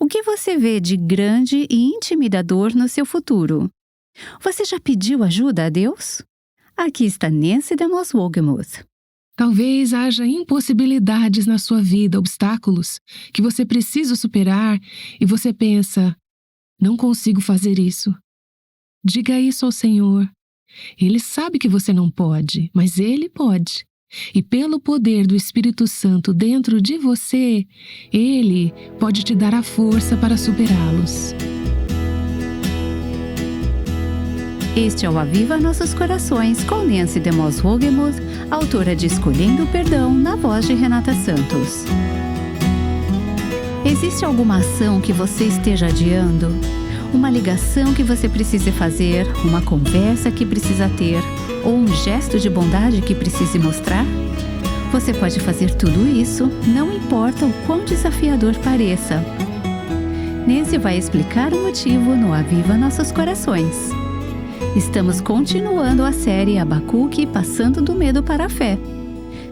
O que você vê de grande e intimidador no seu futuro? Você já pediu ajuda a Deus? Aqui está Nancy DeMoss Wolgemuth. Talvez haja impossibilidades na sua vida, obstáculos que você precisa superar e você pensa, não consigo fazer isso. Diga isso ao Senhor. Ele sabe que você não pode, mas Ele pode. E pelo poder do Espírito Santo dentro de você, Ele pode te dar a força para superá-los. Este é o Aviva Nossos Corações, com Nancy DeMoss Wolgemuth, autora de Escolhendo o Perdão, na voz de Renata Santos. Existe alguma ação que você esteja adiando? Uma ligação que você precise fazer? Uma conversa que precisa ter? Ou um gesto de bondade que precise mostrar? Você pode fazer tudo isso, não importa o quão desafiador pareça. Nancy vai explicar o motivo no Aviva Nossos Corações. Estamos continuando a série Abacuque, Passando do Medo para a Fé.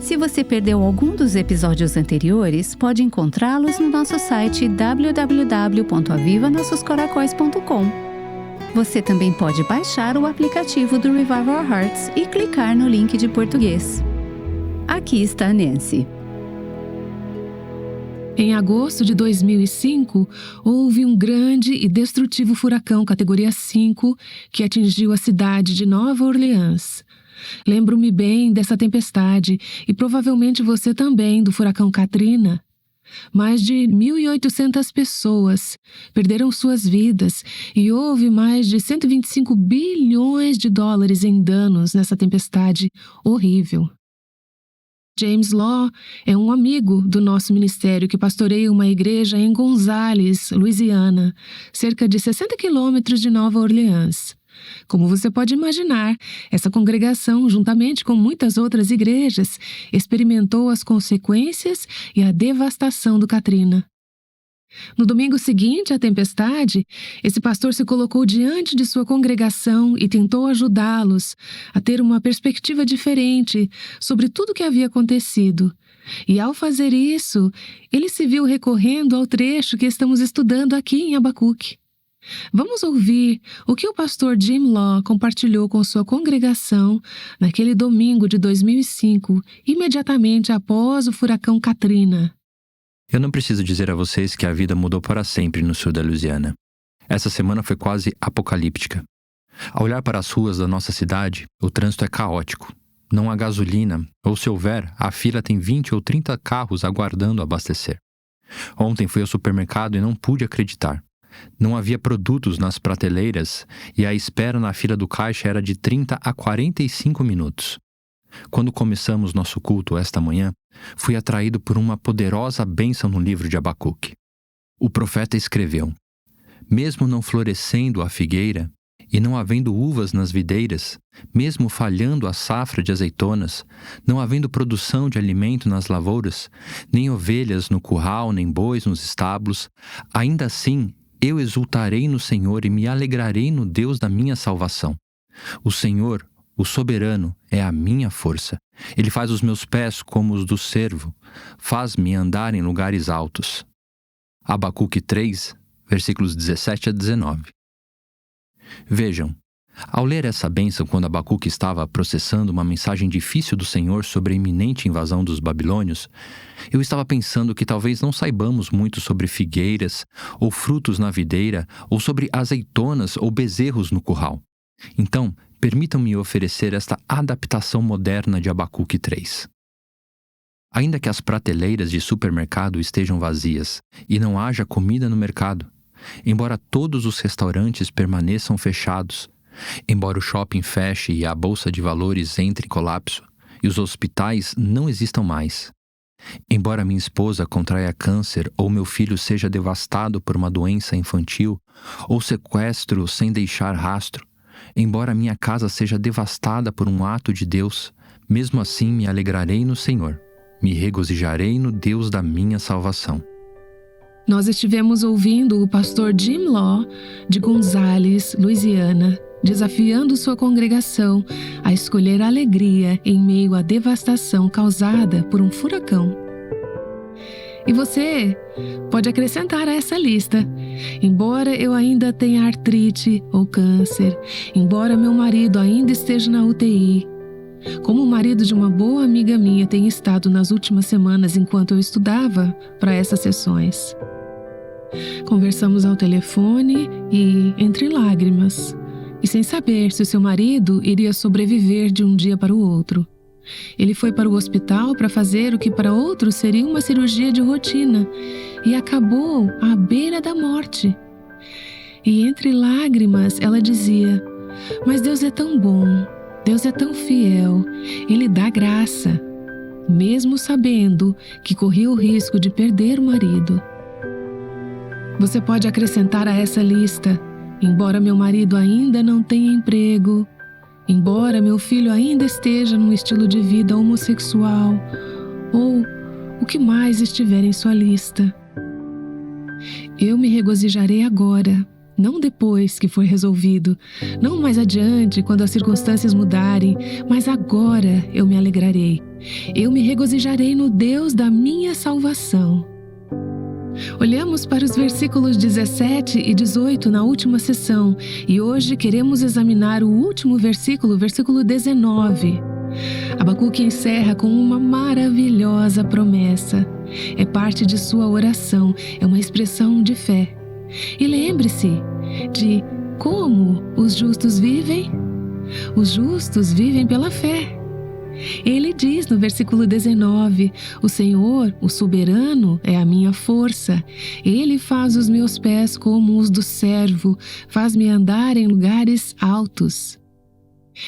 Se você perdeu algum dos episódios anteriores, pode encontrá-los no nosso site www.avivanossoscoracóis.com. Você também pode baixar o aplicativo do Revive Our Hearts e clicar no link de português. Aqui está a Nancy. Em agosto de 2005, houve um grande e destrutivo furacão categoria 5 que atingiu a cidade de Nova Orleans. Lembro-me bem dessa tempestade e provavelmente você também do furacão Katrina. Mais de 1.800 pessoas perderam suas vidas e houve mais de 125 bilhões de dólares em danos nessa tempestade horrível. James Law é um amigo do nosso ministério que pastoreia uma igreja em Gonzales, Louisiana, cerca de 60 quilômetros de Nova Orleans. Como você pode imaginar, essa congregação, juntamente com muitas outras igrejas, experimentou as consequências e a devastação do Katrina. No domingo seguinte à tempestade, esse pastor se colocou diante de sua congregação e tentou ajudá-los a ter uma perspectiva diferente sobre tudo o que havia acontecido. E ao fazer isso, ele se viu recorrendo ao trecho que estamos estudando aqui em Abacuque. Vamos ouvir o que o pastor Jim Law compartilhou com sua congregação naquele domingo de 2005, imediatamente após o furacão Katrina. Eu não preciso dizer a vocês que a vida mudou para sempre no sul da Louisiana. Essa semana foi quase apocalíptica. Ao olhar para as ruas da nossa cidade, o trânsito é caótico. Não há gasolina, ou se houver, a fila tem 20 ou 30 carros aguardando abastecer. Ontem fui ao supermercado e não pude acreditar. Não havia produtos nas prateleiras e a espera na fila do caixa era de 30 a 45 minutos. Quando começamos nosso culto esta manhã, fui atraído por uma poderosa bênção no livro de Abacuque. O profeta escreveu: mesmo não florescendo a figueira e não havendo uvas nas videiras, mesmo falhando a safra de azeitonas, não havendo produção de alimento nas lavouras, nem ovelhas no curral, nem bois nos estábulos, ainda assim eu exultarei no Senhor e me alegrarei no Deus da minha salvação. O Senhor, o soberano, é a minha força. Ele faz os meus pés como os do cervo, faz-me andar em lugares altos. Abacuque 3, versículos 17 a 19. Vejam, ao ler essa bênção quando Abacuque estava processando uma mensagem difícil do Senhor sobre a iminente invasão dos babilônios, eu estava pensando que talvez não saibamos muito sobre figueiras, ou frutos na videira, ou sobre azeitonas ou bezerros no curral. Então, permitam-me oferecer esta adaptação moderna de Abacuque 3. Ainda que as prateleiras de supermercado estejam vazias e não haja comida no mercado, embora todos os restaurantes permaneçam fechados, embora o shopping feche e a bolsa de valores entre em colapso e os hospitais não existam mais, embora minha esposa contraia câncer ou meu filho seja devastado por uma doença infantil ou sequestro sem deixar rastro, embora minha casa seja devastada por um ato de Deus, mesmo assim me alegrarei no Senhor, me regozijarei no Deus da minha salvação. Nós estivemos ouvindo o pastor Jim Law, de Gonzales, Louisiana, desafiando sua congregação a escolher alegria em meio à devastação causada por um furacão. E você pode acrescentar a essa lista. Embora eu ainda tenha artrite ou câncer, embora meu marido ainda esteja na UTI, como o marido de uma boa amiga minha tem estado nas últimas semanas enquanto eu estudava para essas sessões. Conversamos ao telefone e entre lágrimas, e sem saber se o seu marido iria sobreviver de um dia para o outro. Ele foi para o hospital para fazer o que para outros seria uma cirurgia de rotina e acabou à beira da morte. E entre lágrimas ela dizia: "Mas Deus é tão bom, Deus é tão fiel, Ele dá graça", mesmo sabendo que corria o risco de perder o marido. Você pode acrescentar a essa lista: embora meu marido ainda não tenha emprego, embora meu filho ainda esteja num estilo de vida homossexual, ou o que mais estiver em sua lista. Eu me regozijarei agora, não depois que for resolvido, não mais adiante quando as circunstâncias mudarem, mas agora eu me alegrarei. Eu me regozijarei no Deus da minha salvação. Olhamos para os versículos 17 e 18 na última sessão e hoje queremos examinar o último versículo, versículo 19. Abacuque encerra com uma maravilhosa promessa. É parte de sua oração, é uma expressão de fé. E lembre-se de como os justos vivem. Os justos vivem pela fé. Ele diz no versículo 19: "O Senhor, o soberano, é a minha força. Ele faz os meus pés como os do servo, faz-me andar em lugares altos."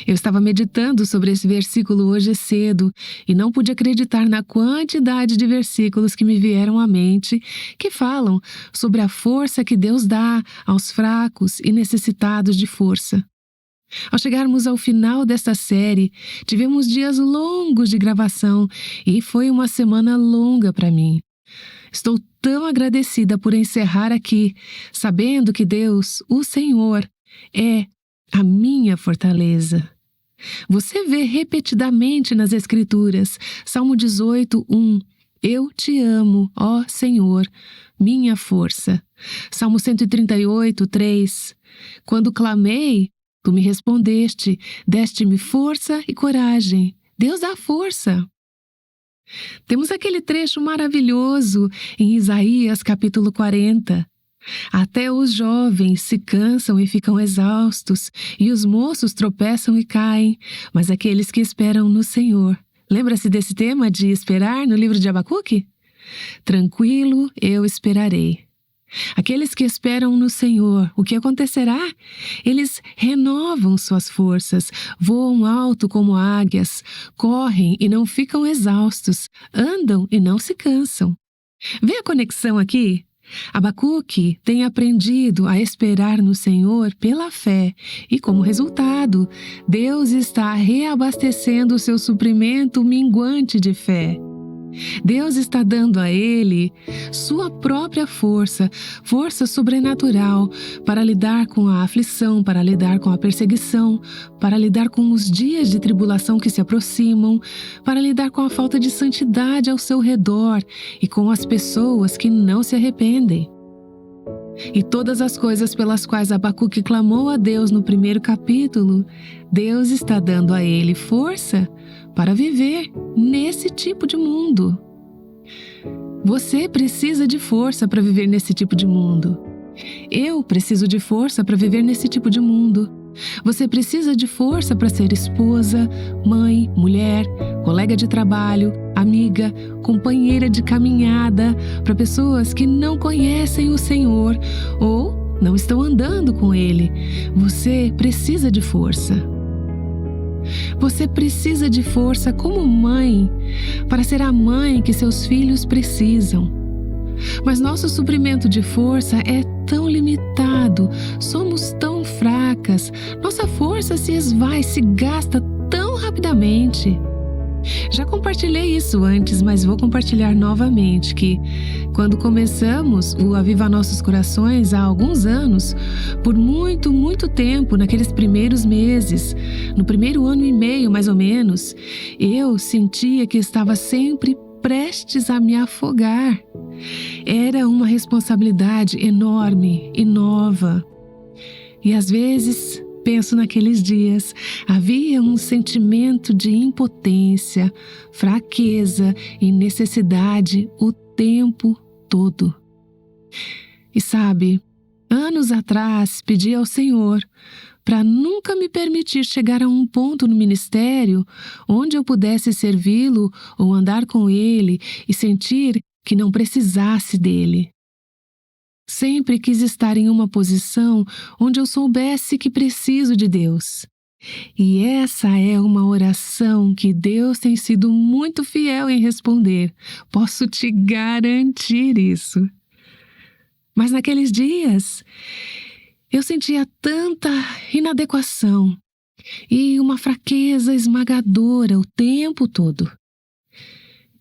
Eu estava meditando sobre esse versículo hoje cedo e não pude acreditar na quantidade de versículos que me vieram à mente que falam sobre a força que Deus dá aos fracos e necessitados de força. Ao chegarmos ao final desta série, tivemos dias longos de gravação e foi uma semana longa para mim. Estou tão agradecida por encerrar aqui, sabendo que Deus, o Senhor, é a minha fortaleza. Você vê repetidamente nas Escrituras, Salmo 18:1, "Eu te amo, ó Senhor, minha força." Salmo 138:3, "Quando clamei, tu me respondeste, deste-me força e coragem." Deus dá força. Temos aquele trecho maravilhoso em Isaías capítulo 40. "Até os jovens se cansam e ficam exaustos, e os moços tropeçam e caem, mas aqueles que esperam no Senhor." Lembra-se desse tema de esperar no livro de Abacuque? "Tranquilo eu esperarei." Aqueles que esperam no Senhor, o que acontecerá? Eles renovam suas forças, voam alto como águias, correm e não ficam exaustos, andam e não se cansam. Vê a conexão aqui? Abacuque tem aprendido a esperar no Senhor pela fé e, como resultado, Deus está reabastecendo o seu suprimento minguante de fé. Deus está dando a ele sua própria força, força sobrenatural, para lidar com a aflição, para lidar com a perseguição, para lidar com os dias de tribulação que se aproximam, para lidar com a falta de santidade ao seu redor e com as pessoas que não se arrependem. E todas as coisas pelas quais Abacuque clamou a Deus no primeiro capítulo, Deus está dando a ele força para viver nesse tipo de mundo. Você precisa de força para viver nesse tipo de mundo. Eu preciso de força para viver nesse tipo de mundo. Você precisa de força para ser esposa, mãe, mulher, colega de trabalho, amiga, companheira de caminhada para pessoas que não conhecem o Senhor ou não estão andando com Ele. Você precisa de força. Você precisa de força como mãe para ser a mãe que seus filhos precisam. Mas nosso suprimento de força é tão limitado, somos tão fracas, nossa força se esvai, se gasta tão rapidamente. Já compartilhei isso antes, mas vou compartilhar novamente que, quando começamos o Aviva Nossos Corações há alguns anos, por muito, muito tempo, naqueles primeiros meses, no primeiro ano e meio mais ou menos, eu sentia que estava sempre prestes a me afogar. Era uma responsabilidade enorme e nova. E às vezes, penso naqueles dias, havia um sentimento de impotência, fraqueza e necessidade o tempo todo. E sabe, anos atrás pedi ao Senhor para nunca me permitir chegar a um ponto no ministério onde eu pudesse servi-lo ou andar com ele e sentir que não precisasse dele. Sempre quis estar em uma posição onde eu soubesse que preciso de Deus. E essa é uma oração que Deus tem sido muito fiel em responder. Posso te garantir isso. Mas naqueles dias, eu sentia tanta inadequação e uma fraqueza esmagadora o tempo todo.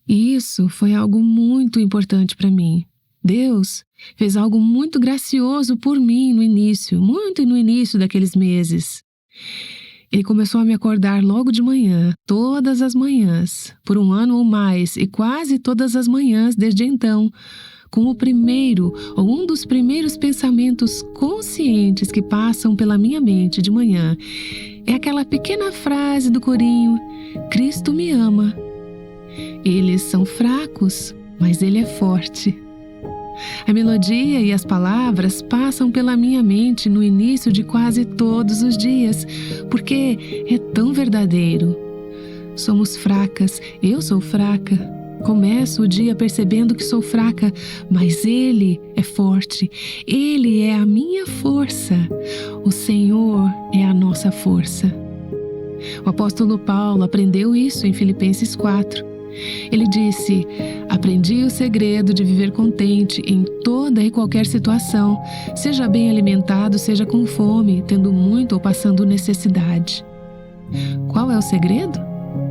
E isso foi algo muito importante para mim. Deus fez algo muito gracioso por mim no início, muito no início daqueles meses. Ele começou a me acordar logo de manhã, todas as manhãs, por 1 ano ou mais, e quase todas as manhãs desde então, com o primeiro ou um dos primeiros pensamentos conscientes que passam pela minha mente de manhã. É aquela pequena frase do corinho: Cristo me ama. Eles são fracos, mas Ele é forte. A melodia e as palavras passam pela minha mente no início de quase todos os dias, porque é tão verdadeiro. Somos fracas, eu sou fraca. Começo o dia percebendo que sou fraca, mas Ele é forte. Ele é a minha força. O Senhor é a nossa força. O apóstolo Paulo aprendeu isso em Filipenses 4. Ele disse: aprendi o segredo de viver contente em toda e qualquer situação, seja bem alimentado, seja com fome, tendo muito ou passando necessidade. Qual é o segredo?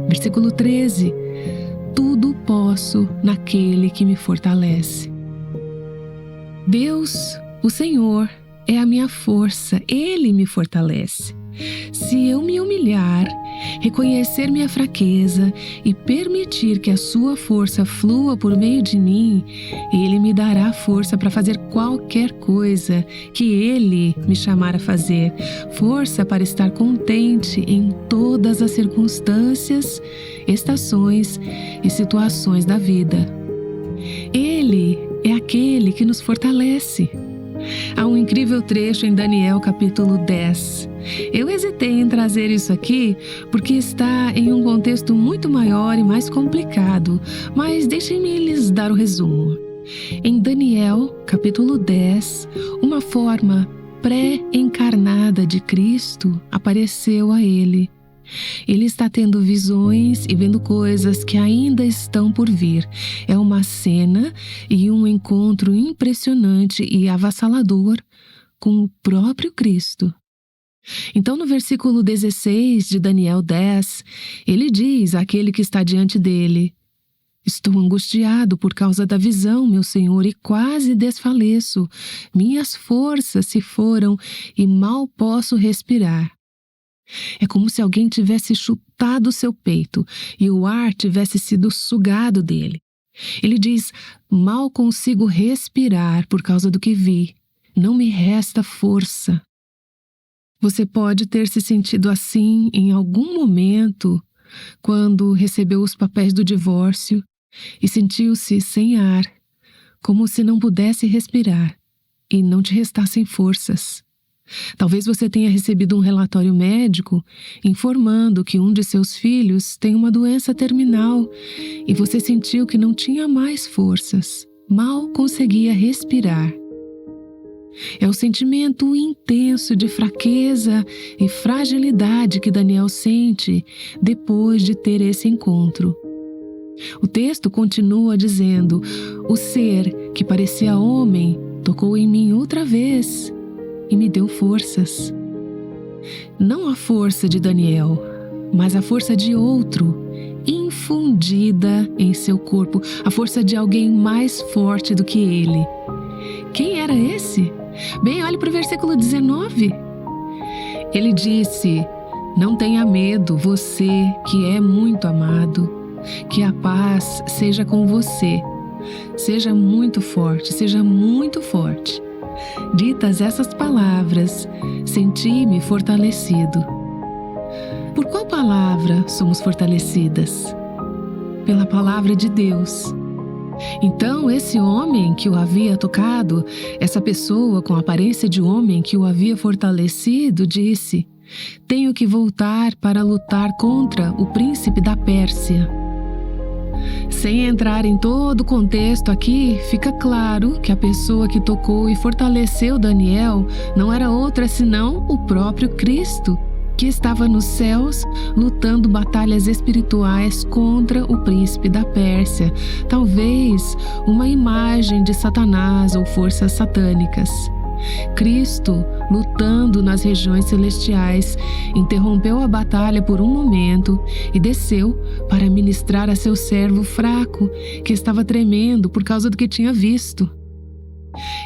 Versículo 13. Tudo posso naquele que me fortalece. Deus, o Senhor, é a minha força. Ele me fortalece. Se eu me humilhar, reconhecer minha fraqueza e permitir que a sua força flua por meio de mim, Ele me dará força para fazer qualquer coisa que Ele me chamar a fazer. Força para estar contente em todas as circunstâncias, estações e situações da vida. Ele é aquele que nos fortalece. Há um incrível trecho em Daniel capítulo 10. Eu hesitei em trazer isso aqui porque está em um contexto muito maior e mais complicado, mas deixem-me lhes dar o resumo. Em Daniel capítulo 10, uma forma pré-encarnada de Cristo apareceu a ele. Ele está tendo visões e vendo coisas que ainda estão por vir. É uma cena e um encontro impressionante e avassalador com o próprio Cristo. Então, no versículo 16 de Daniel 10, ele diz àquele que está diante dele: estou angustiado por causa da visão, meu Senhor, e quase desfaleço. Minhas forças se foram e mal posso respirar. É como se alguém tivesse chutado seu peito e o ar tivesse sido sugado dele. Ele diz: mal consigo respirar por causa do que vi. Não me resta força. Você pode ter se sentido assim em algum momento, quando recebeu os papéis do divórcio e sentiu-se sem ar, como se não pudesse respirar e não te restassem forças. Talvez você tenha recebido um relatório médico informando que um de seus filhos tem uma doença terminal e você sentiu que não tinha mais forças, mal conseguia respirar. É o sentimento intenso de fraqueza e fragilidade que Daniel sente depois de ter esse encontro. O texto continua dizendo: o ser que parecia homem tocou em mim outra vez e me deu forças. Não a força de Daniel, mas a força de outro, infundida em seu corpo, a força de alguém mais forte do que ele. Quem era esse? Bem, olhe para o versículo 19. Ele disse: não tenha medo, você que é muito amado, que a paz seja com você. Seja muito forte, seja muito forte. Ditas essas palavras, senti-me fortalecido. Por qual palavra somos fortalecidas? Pela palavra de Deus. Então, esse homem que o havia tocado, essa pessoa com aparência de homem que o havia fortalecido, disse: tenho que voltar para lutar contra o príncipe da Pérsia. Sem entrar em todo o contexto aqui, fica claro que a pessoa que tocou e fortaleceu Daniel não era outra senão o próprio Cristo, que estava nos céus lutando batalhas espirituais contra o príncipe da Pérsia, talvez uma imagem de Satanás ou forças satânicas. Cristo, lutando nas regiões celestiais, interrompeu a batalha por um momento e desceu para ministrar a seu servo fraco, que estava tremendo por causa do que tinha visto.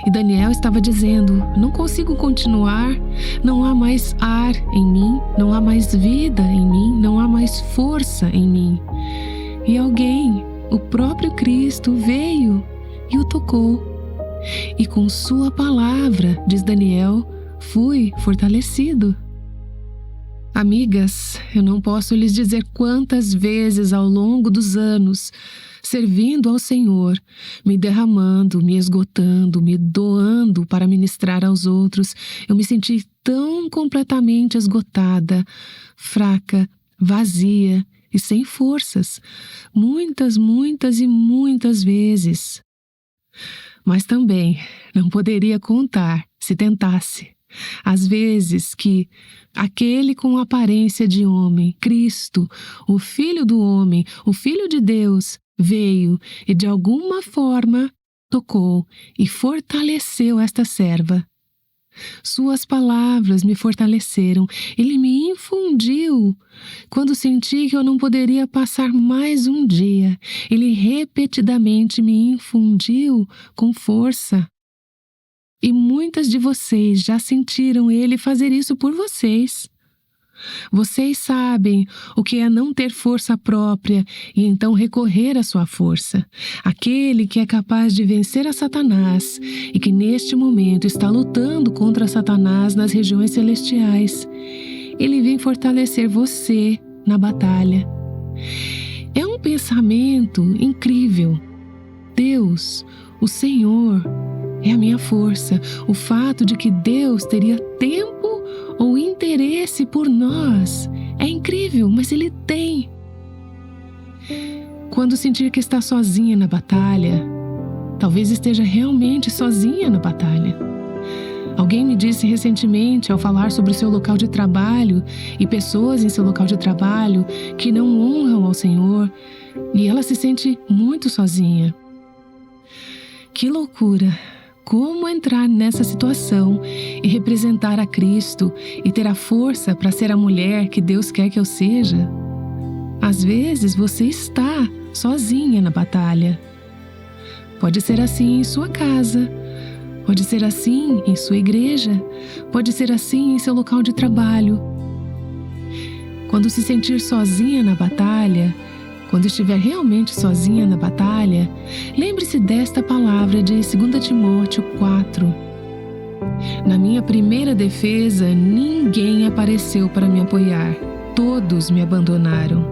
E Daniel estava dizendo: não consigo continuar, não há mais ar em mim, não há mais vida em mim, não há mais força em mim. E alguém, o próprio Cristo, veio e o tocou. E com sua palavra, diz Daniel, fui fortalecido. Amigas, eu não posso lhes dizer quantas vezes ao longo dos anos, servindo ao Senhor, me derramando, me esgotando, me doando para ministrar aos outros, eu me senti tão completamente esgotada, fraca, vazia e sem forças, muitas e muitas vezes. Mas também não poderia contar, se tentasse, as vezes que aquele com aparência de homem, Cristo, o Filho do homem, o Filho de Deus, veio e de alguma forma tocou e fortaleceu esta serva. Suas palavras me fortaleceram, ele me infundiu. Quando senti que eu não poderia passar mais um dia, ele repetidamente me infundiu com força. E muitas de vocês já sentiram ele fazer isso por vocês. Vocês sabem o que é não ter força própria e então recorrer à sua força. Aquele que é capaz de vencer a Satanás e que neste momento está lutando contra Satanás nas regiões celestiais. Ele vem fortalecer você na batalha. É um pensamento incrível. Deus, o Senhor, é a minha força. O fato de que Deus teria tempo ou interesse por nós é incrível, mas Ele tem. Quando sentir que está sozinha na batalha, talvez esteja realmente sozinha na batalha. Alguém me disse recentemente, ao falar sobre o seu local de trabalho e pessoas em seu local de trabalho que não honram ao Senhor, e ela se sente muito sozinha. Que loucura! Como entrar nessa situação e representar a Cristo e ter a força para ser a mulher que Deus quer que eu seja? Às vezes você está sozinha na batalha. Pode ser assim em sua casa, pode ser assim em sua igreja, pode ser assim em seu local de trabalho. Quando se sentir sozinha na batalha, quando estiver realmente sozinha na batalha, lembre-se desta palavra de 2 Timóteo 4. Na minha primeira defesa, ninguém apareceu para me apoiar. Todos me abandonaram.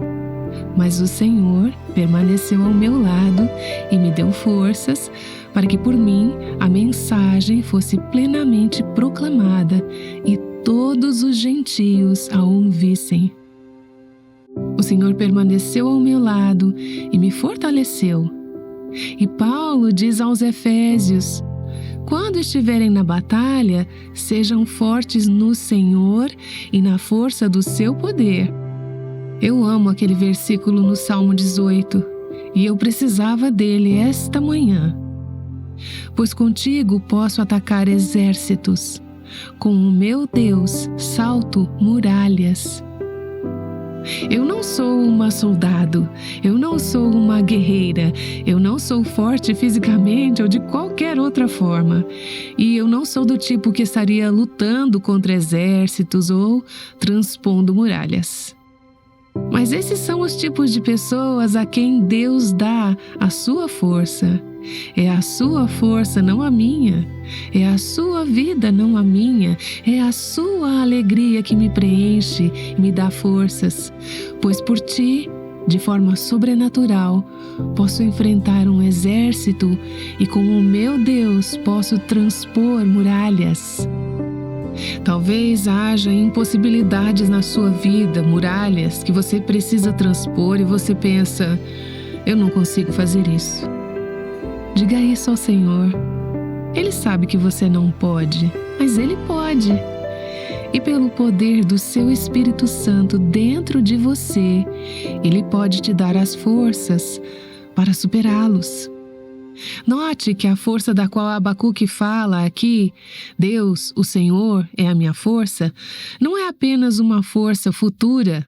Mas o Senhor permaneceu ao meu lado e me deu forças para que por mim a mensagem fosse plenamente proclamada e todos os gentios a ouvissem. O Senhor permaneceu ao meu lado e me fortaleceu. E Paulo diz aos Efésios: quando estiverem na batalha, sejam fortes no Senhor e na força do seu poder. Eu amo aquele versículo no Salmo 18 e eu precisava dele esta manhã. Pois contigo posso atacar exércitos, com o meu Deus salto muralhas. Eu não sou uma soldado, eu não sou uma guerreira, eu não sou forte fisicamente ou de qualquer outra forma. E eu não sou do tipo que estaria lutando contra exércitos ou transpondo muralhas. Mas esses são os tipos de pessoas a quem Deus dá a sua força. É a sua força, não a minha. É a sua vida, não a minha. É a sua alegria que me preenche e me dá forças. Pois por ti, de forma sobrenatural, posso enfrentar um exército e com o meu Deus posso transpor muralhas. Talvez haja impossibilidades na sua vida, muralhas que você precisa transpor e você pensa: eu não consigo fazer isso. Diga isso ao Senhor. Ele sabe que você não pode, mas Ele pode. E pelo poder do seu Espírito Santo dentro de você, Ele pode te dar as forças para superá-los. Note que a força da qual Abacuque fala aqui, Deus, o Senhor, é a minha força, não é apenas uma força futura.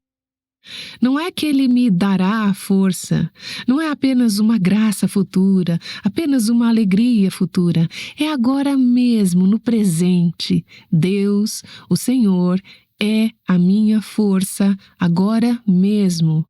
Não é que Ele me dará a força, não é apenas uma graça futura, apenas uma alegria futura. É agora mesmo, no presente. Deus, o Senhor, é a minha força agora mesmo.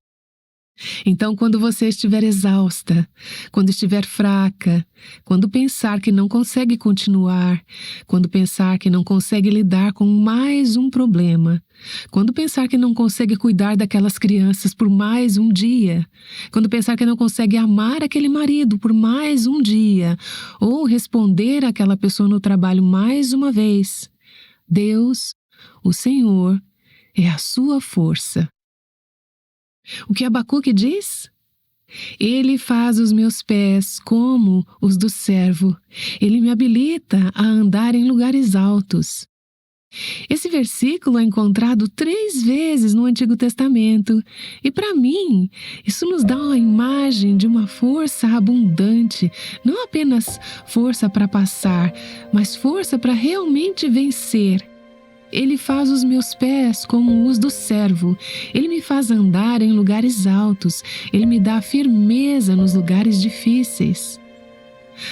Então, quando você estiver exausta, quando estiver fraca, quando pensar que não consegue continuar, quando pensar que não consegue lidar com mais um problema, quando pensar que não consegue cuidar daquelas crianças por mais um dia, quando pensar que não consegue amar aquele marido por mais um dia, ou responder àquela pessoa no trabalho mais uma vez, Deus, o Senhor, é a sua força. O que Abacuque diz? Ele faz os meus pés como os do servo. Ele me habilita a andar em lugares altos. Esse versículo é encontrado 3 vezes no Antigo Testamento. E para mim, isso nos dá uma imagem de uma força abundante. Não apenas força para passar, mas força para realmente vencer. Ele faz os meus pés como os do servo. Ele me faz andar em lugares altos. Ele me dá firmeza nos lugares difíceis.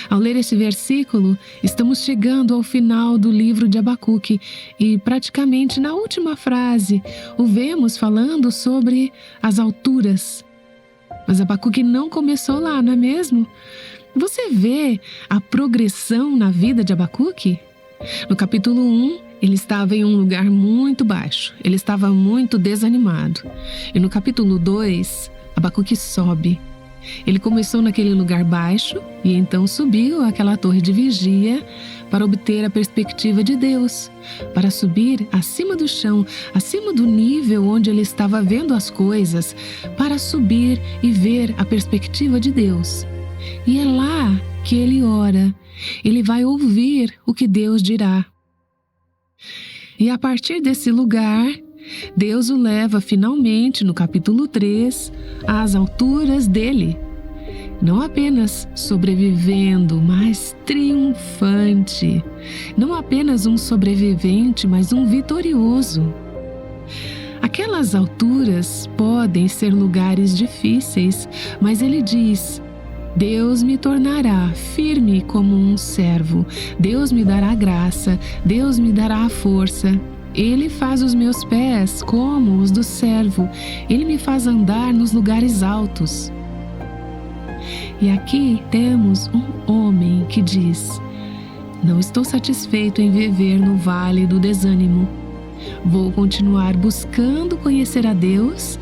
Ao ler esse versículo, estamos chegando ao final do livro de Abacuque e praticamente na última frase o vemos falando sobre as alturas. Mas Abacuque não começou lá, não é mesmo? Você vê a progressão na vida de Abacuque? No capítulo 1, ele estava em um lugar muito baixo, ele estava muito desanimado. E no capítulo 2, Abacuque sobe. Ele começou naquele lugar baixo e então subiu àquela torre de vigia para obter a perspectiva de Deus, para subir acima do chão, acima do nível onde ele estava vendo as coisas, para subir e ver a perspectiva de Deus. E é lá que ele ora, ele vai ouvir o que Deus dirá. E a partir desse lugar, Deus o leva finalmente, no capítulo 3, às alturas dele. Não apenas sobrevivendo, mas triunfante. Não apenas um sobrevivente, mas um vitorioso. Aquelas alturas podem ser lugares difíceis, mas ele diz: Deus me tornará firme como um servo. Deus me dará graça. Deus me dará a força. Ele faz os meus pés como os do servo. Ele me faz andar nos lugares altos. E aqui temos um homem que diz: não estou satisfeito em viver no vale do desânimo. Vou continuar buscando conhecer a Deus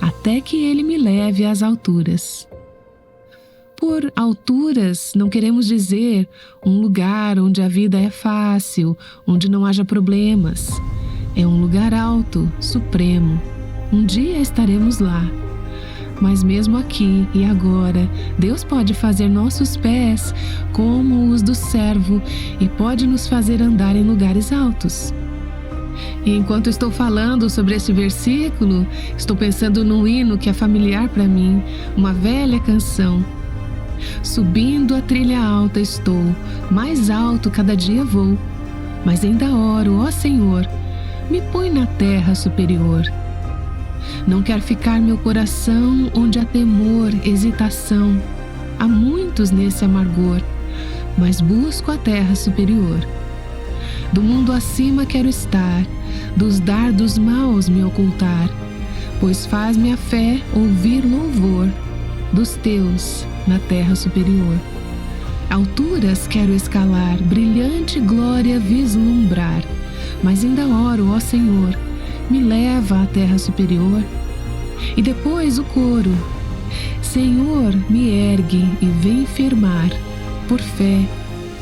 até que Ele me leve às alturas. Por alturas, não queremos dizer um lugar onde a vida é fácil, onde não haja problemas. É um lugar alto, supremo. Um dia estaremos lá. Mas mesmo aqui e agora, Deus pode fazer nossos pés como os do servo e pode nos fazer andar em lugares altos. E enquanto estou falando sobre esse versículo, estou pensando num hino que é familiar para mim, uma velha canção. Subindo a trilha alta estou, mais alto cada dia vou, mas ainda oro, ó Senhor, me põe na terra superior. Não quer ficar meu coração onde há temor, hesitação. Há muitos nesse amargor, mas busco a terra superior. Do mundo acima quero estar, dos dardos maus me ocultar, pois faz-me a fé ouvir louvor dos teus na terra superior. Alturas quero escalar, brilhante glória vislumbrar. Mas ainda oro, ó Senhor, me leva à terra superior. E depois o coro: Senhor, me ergue e vem firmar, por fé,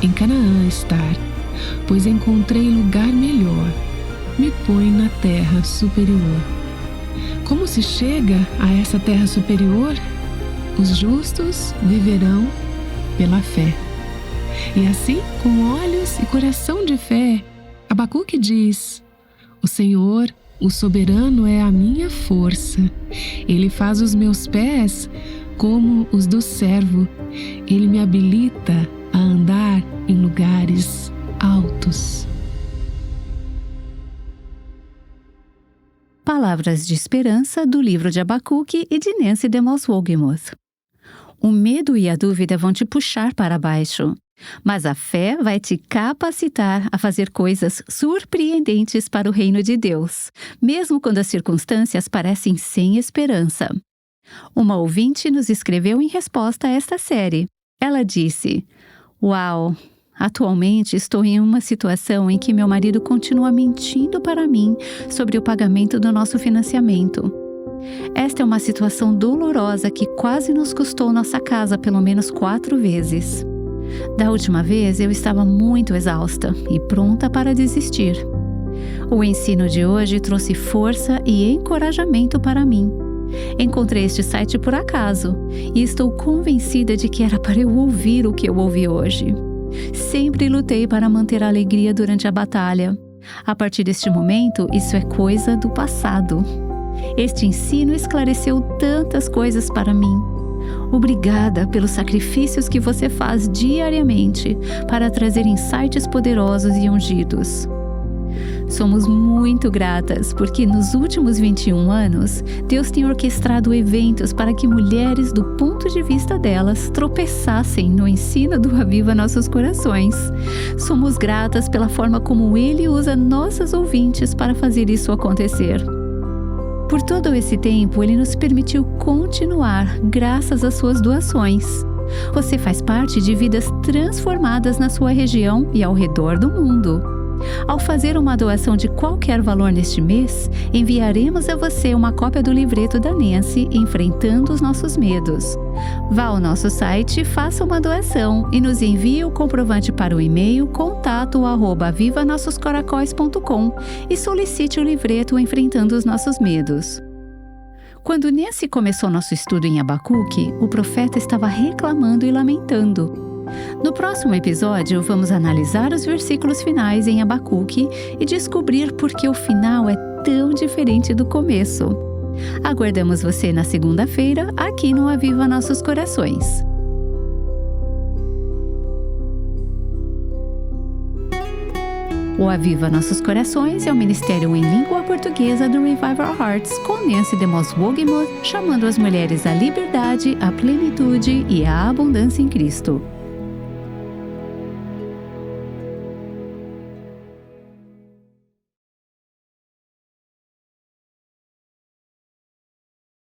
em Canaã estar, pois encontrei lugar melhor, me põe na terra superior. Como se chega a essa terra superior? Os justos viverão pela fé. E assim, com olhos e coração de fé, Abacuque diz: O Senhor, o soberano, é a minha força. Ele faz os meus pés como os do servo. Ele me habilita a andar em lugares altos. Palavras de esperança do livro de Abacuque e de Nancy DeMoss Wolgemuth. O medo e a dúvida vão te puxar para baixo, mas a fé vai te capacitar a fazer coisas surpreendentes para o reino de Deus, mesmo quando as circunstâncias parecem sem esperança. Uma ouvinte nos escreveu em resposta a esta série. Ela disse: Uau! Atualmente estou em uma situação em que meu marido continua mentindo para mim sobre o pagamento do nosso financiamento. Esta é uma situação dolorosa que quase nos custou nossa casa pelo menos 4 vezes. Da última vez eu estava muito exausta e pronta para desistir. O ensino de hoje trouxe força e encorajamento para mim. Encontrei este site por acaso e estou convencida de que era para eu ouvir o que eu ouvi hoje. Sempre lutei para manter a alegria durante a batalha. A partir deste momento, isso é coisa do passado. Este ensino esclareceu tantas coisas para mim. Obrigada pelos sacrifícios que você faz diariamente para trazer insights poderosos e ungidos. Somos muito gratas porque nos últimos 21 anos, Deus tem orquestrado eventos para que mulheres, do ponto de vista delas, tropeçassem no ensino do Aviva Nossos Corações. Somos gratas pela forma como Ele usa nossas ouvintes para fazer isso acontecer. Por todo esse tempo, Ele nos permitiu continuar graças às suas doações. Você faz parte de vidas transformadas na sua região e ao redor do mundo. Ao fazer uma doação de qualquer valor neste mês, enviaremos a você uma cópia do livreto da Nancy, Enfrentando os Nossos Medos. Vá ao nosso site, faça uma doação e nos envie o comprovante para o e-mail contato@vivanossoscoracóis.com e solicite o livreto Enfrentando os Nossos Medos. Quando Nancy começou nosso estudo em Abacuque, o profeta estava reclamando e lamentando. No próximo episódio, vamos analisar os versículos finais em Abacuque e descobrir por que o final é tão diferente do começo. Aguardamos você na segunda-feira, aqui no Aviva Nossos Corações. O Aviva Nossos Corações é um ministério em língua portuguesa do Revive Our Hearts, com Nancy DeMoss Wolgemuth, chamando as mulheres à liberdade, à plenitude e à abundância em Cristo.